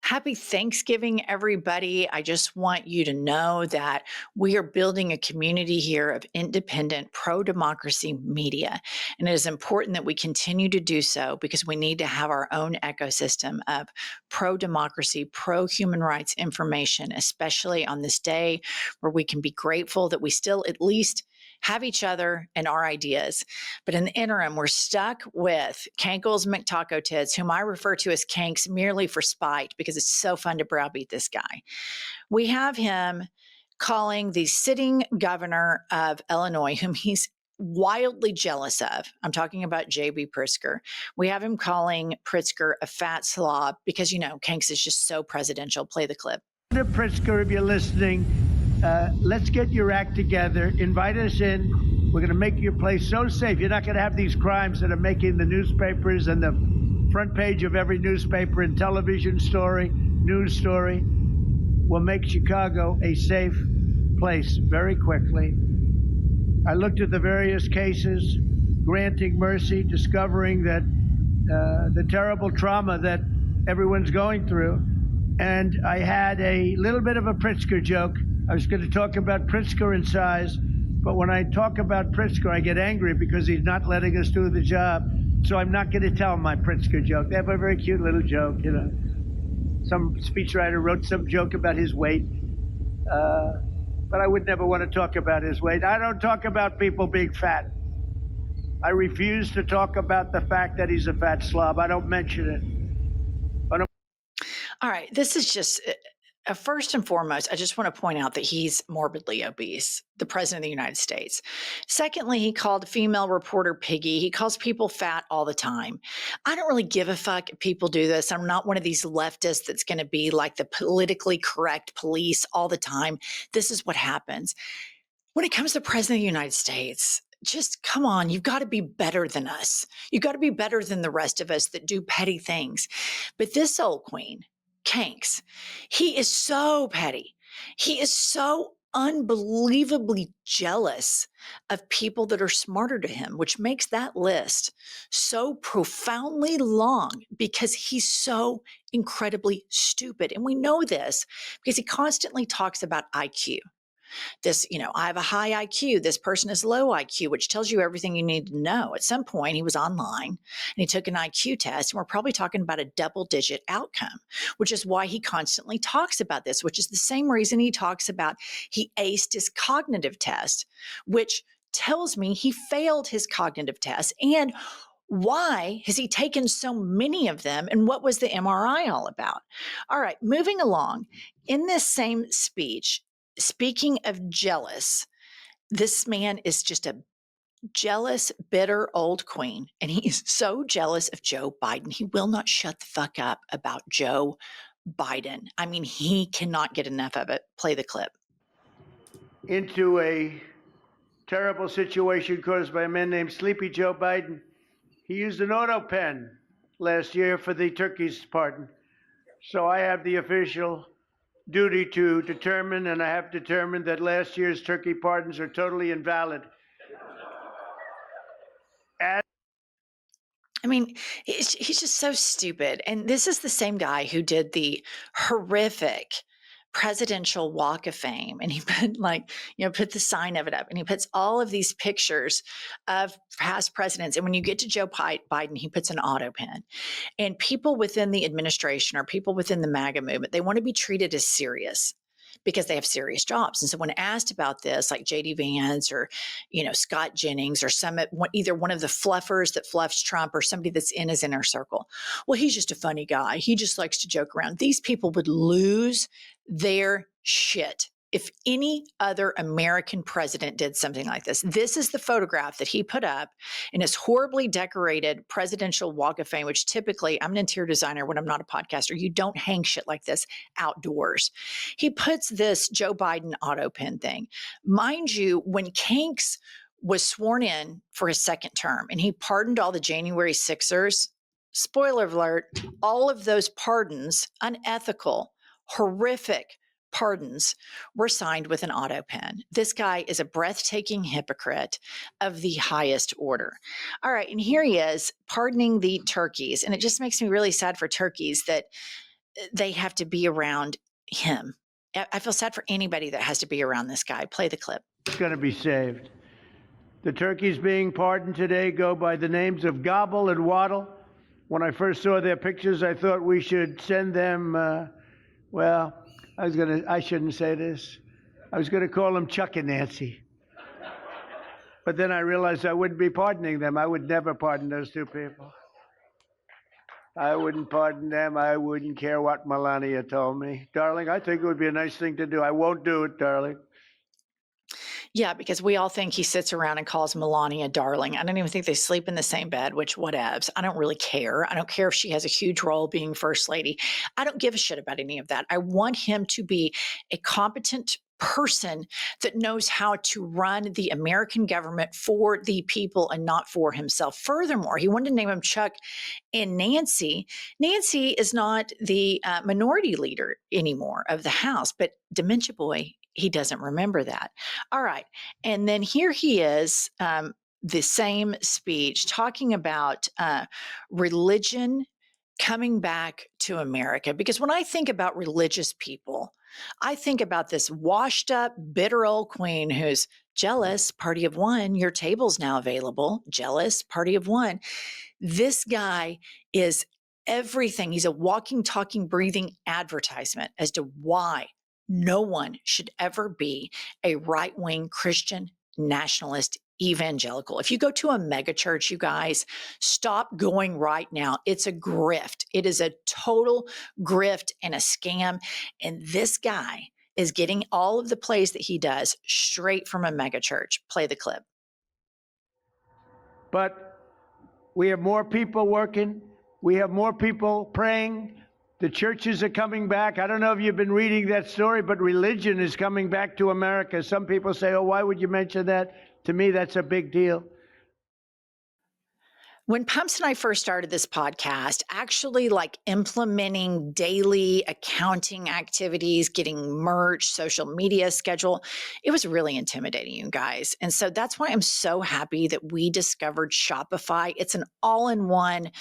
Happy Thanksgiving, everybody. I just want you to know that we are building a community here of independent, pro democracy media. And it is important that we continue to do so because we need to have our own ecosystem of pro democracy, pro human rights information, especially on this day where we can be grateful that we still at least have each other and our ideas. But in the interim, we're stuck with Kankles McTaco Tits, whom I refer to as Kanks merely for spite because it's so fun to browbeat this guy. We have him calling the sitting governor of Illinois, whom he's wildly jealous of. I'm talking about J.B. Pritzker. We have him calling Pritzker a fat slob because, Kanks is just so presidential. Play the clip. Senator Pritzker, if you're listening, let's get your act together. Invite us in. We're going to make your place so safe. You're not going to have these crimes that are making the newspapers and the front page of every newspaper and television story, news story. We'll make Chicago a safe place very quickly. I looked at the various cases, granting mercy, discovering that the terrible trauma that everyone's going through. And I had a little bit of a Pritzker joke. I was going to talk about Pritzker in size, but when I talk about Pritzker, I get angry because he's not letting us do the job. So I'm not going to tell my Pritzker joke. They have a very cute little joke, Some speechwriter wrote some joke about his weight, but I would never want to talk about his weight. I don't talk about people being fat. I refuse to talk about the fact that he's a fat slob. I don't mention it. All right, this is just first and foremost, I just want to point out that he's morbidly obese, the president of the United States. Secondly, he called a female reporter piggy. He calls people fat all the time. I don't really give a fuck if people do this. I'm not one of these leftists that's going to be like the politically correct police all the time. This is what happens. When it comes to the president of the United States, just come on, you've got to be better than us. You've got to be better than the rest of us that do petty things. But this old queen, Kanks, he is so petty. He is so unbelievably jealous of people that are smarter to him, which makes that list so profoundly long because he's so incredibly stupid. And we know this because he constantly talks about IQ. This, I have a high IQ. This person is low IQ, which tells you everything you need to know. At some point, he was online and he took an IQ test, and we're probably talking about a double-digit outcome, which is why he constantly talks about this, which is the same reason he talks about he aced his cognitive test, which tells me he failed his cognitive test. And why has he taken so many of them? And what was the MRI all about? All right, moving along. In this same speech, speaking of jealous, this man is just a jealous, bitter old queen. And he is so jealous of Joe Biden. He will not shut the fuck up about Joe Biden. I mean, he cannot get enough of it. Play the clip. Into a terrible situation caused by a man named Sleepy Joe Biden. He used an auto pen last year for the turkey's pardon. So I have the official duty to determine, and I have determined that last year's turkey pardons are totally invalid. I mean, he's just so stupid. And this is the same guy who did the horrific presidential walk of fame. And he put the sign of it up, and he puts all of these pictures of past presidents. And when you get to Joe Biden, he puts an auto pen. And people within the administration or people within the MAGA movement, they want to be treated as serious because they have serious jobs. And so when asked about this, like J.D. Vance or, Scott Jennings or either one of the fluffers that fluffs Trump or somebody that's in his inner circle, well, he's just a funny guy. He just likes to joke around. These people would lose their shit if any other American president did something like this. This is the photograph that he put up in his horribly decorated presidential walk of fame, which typically, I'm an interior designer when I'm not a podcaster. You don't hang shit like this outdoors. He puts this Joe Biden auto pen thing. Mind you, when Kanks was sworn in for his second term and he pardoned all the January 6ers, spoiler alert, all of those pardons, unethical, horrific pardons, were signed with an auto pen. This guy is a breathtaking hypocrite of the highest order. All right, and here he is pardoning the turkeys. And it just makes me really sad for turkeys that they have to be around him. I feel sad for anybody that has to be around this guy. Play the clip. It's going to be saved. The turkeys being pardoned today go by the names of Gobble and Waddle. When I first saw their pictures, I thought we should send them, I shouldn't say this. I was going to call them Chuck and Nancy. But then I realized I wouldn't be pardoning them. I would never pardon those two people. I wouldn't pardon them. I wouldn't care what Melania told me. Darling, I think it would be a nice thing to do. I won't do it, darling. Yeah, because we all think he sits around and calls Melania darling. I don't even think they sleep in the same bed, which whatevs. I don't really care. I don't care if she has a huge role being first lady. I don't give a shit about any of that. I want him to be a competent person that knows how to run the American government for the people and not for himself. Furthermore, he wanted to name him Chuck and Nancy. Nancy is not the minority leader anymore of the House, but Dementia Boy, he doesn't remember that. All right. And then here he is, the same speech talking about religion coming back to America. Because when I think about religious people, I think about this washed up, bitter old queen who's jealous, party of one, your table's now available, jealous, party of one. This guy is everything. He's a walking, talking, breathing advertisement as to why no one should ever be a right-wing Christian nationalist evangelical. If you go to a mega church, you guys, stop going right now. It's a grift. It is a total grift and a scam. And this guy is getting all of the plays that he does straight from a mega church. Play the clip. But we have more people working. We have more people praying. The churches are coming back. I don't know if you've been reading that story, but religion is coming back to America. Some people say, oh, why would you mention that? To me, that's a big deal. When Pumps and I first started this podcast, actually like implementing daily accounting activities, getting merch, social media schedule, it was really intimidating, you guys. And so that's why I'm so happy that we discovered Shopify. It's an all-in-one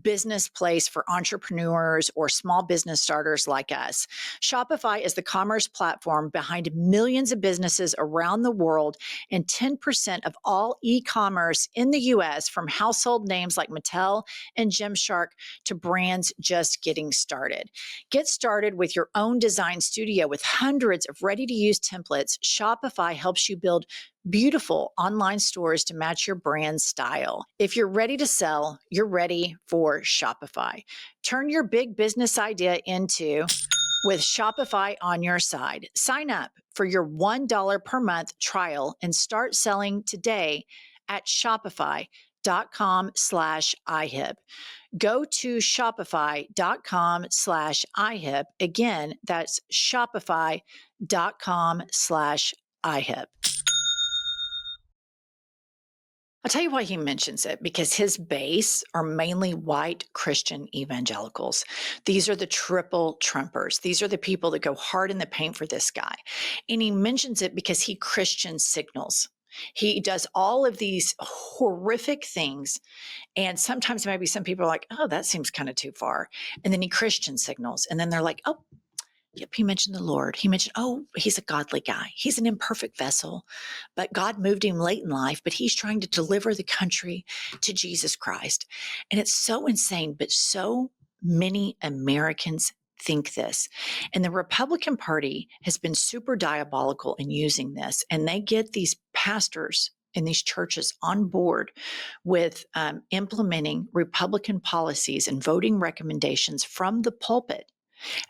business place for entrepreneurs or small business starters like us. Shopify is the commerce platform behind millions of businesses around the world and 10% of all e-commerce in the US, from household names like Mattel and Gymshark to brands just getting started. Get started with your own design studio with hundreds of ready-to-use templates. Shopify helps you build beautiful online stores to match your brand style. If you're ready to sell, you're ready for Shopify. Turn your big business idea into with Shopify on your side. Sign up for your $1 per month trial and start selling today at shopify.com/IHIP. Go to shopify.com/IHIP. Again, that's shopify.com/IHIP. I'll tell you why he mentions it, because his base are mainly white Christian evangelicals. These are the triple Trumpers. These are the people that go hard in the paint for this guy. And he mentions it because he Christian signals. He does all of these horrific things. And sometimes maybe some people are like, oh, that seems kind of too far. And then he Christian signals. And then they're like, oh, yep, he mentioned the Lord. He mentioned, oh, he's a godly guy. He's an imperfect vessel, but God moved him late in life, but he's trying to deliver the country to Jesus Christ. And it's so insane, but so many Americans think this. And the Republican Party has been super diabolical in using this. And they get these pastors in these churches on board with implementing Republican policies and voting recommendations from the pulpit.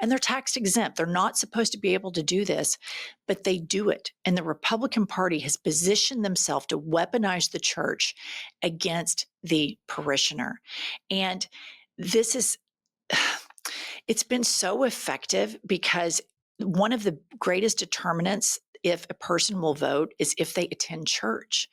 And they're tax exempt. They're not supposed to be able to do this, but they do it. And the Republican Party has positioned themselves to weaponize the church against the parishioner. And this is, it's been so effective because one of the greatest determinants if a person will vote is if they attend church.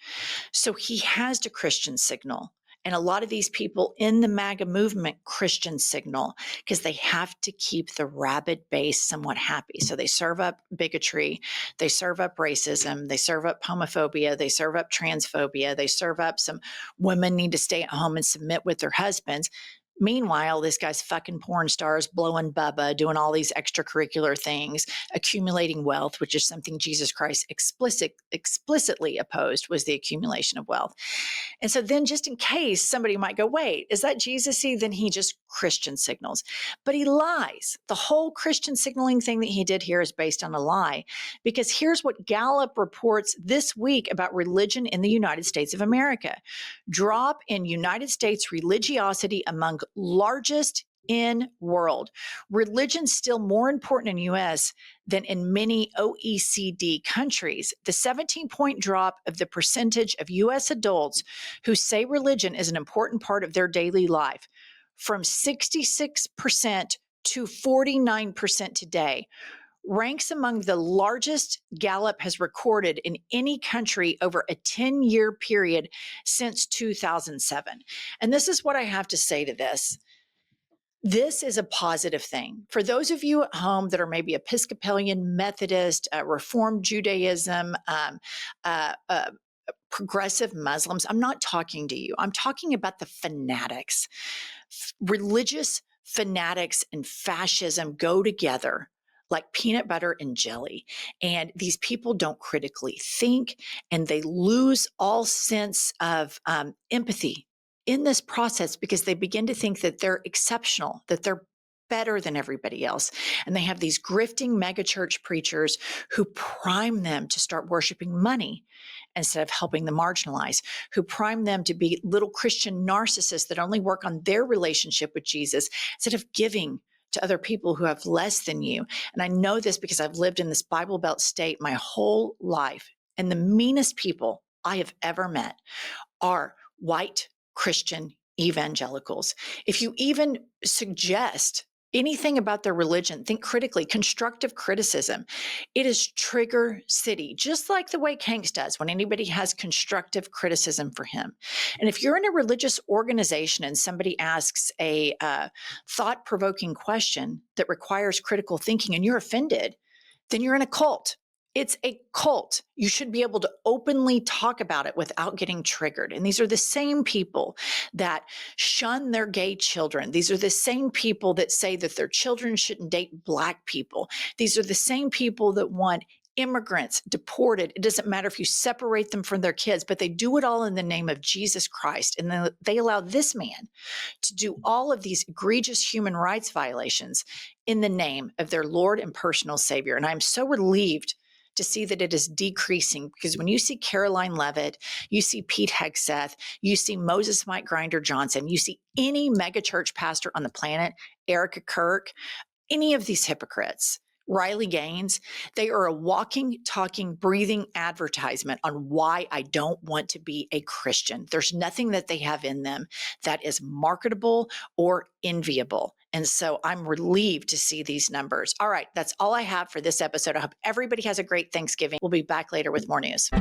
So he has to Christian signal. And a lot of these people in the MAGA movement Christian signal because they have to keep the rabid base somewhat happy. So they serve up bigotry, they serve up racism, they serve up homophobia, they serve up transphobia, they serve up some women need to stay at home and submit with their husbands. Meanwhile, this guy's fucking porn stars, blowing Bubba, doing all these extracurricular things, accumulating wealth, which is something Jesus Christ explicitly opposed, was the accumulation of wealth. And so then just in case somebody might go, wait, is that Jesus-y? Then he just Christian signals. But he lies. The whole Christian signaling thing that he did here is based on a lie, because here's what Gallup reports this week about religion in the United States of America. Drop in United States religiosity among largest in world. Religion's still more important in US than in many OECD countries. The 17-point drop of the percentage of US adults who say religion is an important part of their daily life from 66% to 49% today ranks among the largest Gallup has recorded in any country over a 10-year period since 2007. And this is what I have to say to this. This is a positive thing. For those of you at home that are maybe Episcopalian, Methodist, Reformed Judaism, progressive Muslims, I'm not talking to you. I'm talking about the fanatics. Religious fanatics and fascism go together like peanut butter and jelly. And these people don't critically think, and they lose all sense of empathy in this process because they begin to think that they're exceptional, that they're better than everybody else. And they have these grifting megachurch preachers who prime them to start worshiping money instead of helping the marginalized, who prime them to be little Christian narcissists that only work on their relationship with Jesus instead of giving to other people who have less than you. And I know this because I've lived in this Bible Belt state my whole life. And the meanest people I have ever met are white Christian evangelicals. If you even suggest anything about their religion, think critically, constructive criticism. It is trigger city, just like the way Hanks does when anybody has constructive criticism for him. And if you're in a religious organization and somebody asks a thought-provoking question that requires critical thinking and you're offended, then you're in a cult. It's a cult. You should be able to openly talk about it without getting triggered. And these are the same people that shun their gay children. These are the same people that say that their children shouldn't date Black people. These are the same people that want immigrants deported. It doesn't matter if you separate them from their kids, but they do it all in the name of Jesus Christ. And then they allow this man to do all of these egregious human rights violations in the name of their Lord and personal Savior. And I'm so relieved to see that it is decreasing, because when you see Caroline Levitt, you see Pete Hegseth, you see Moses Mike Grinder Johnson, you see any megachurch pastor on the planet, Erica Kirk, any of these hypocrites, Riley Gaines, they are a walking, talking, breathing advertisement on why I don't want to be a Christian. There's nothing that they have in them that is marketable or enviable. And so I'm relieved to see these numbers. All right, that's all I have for this episode. I hope everybody has a great Thanksgiving. We'll be back later with more news.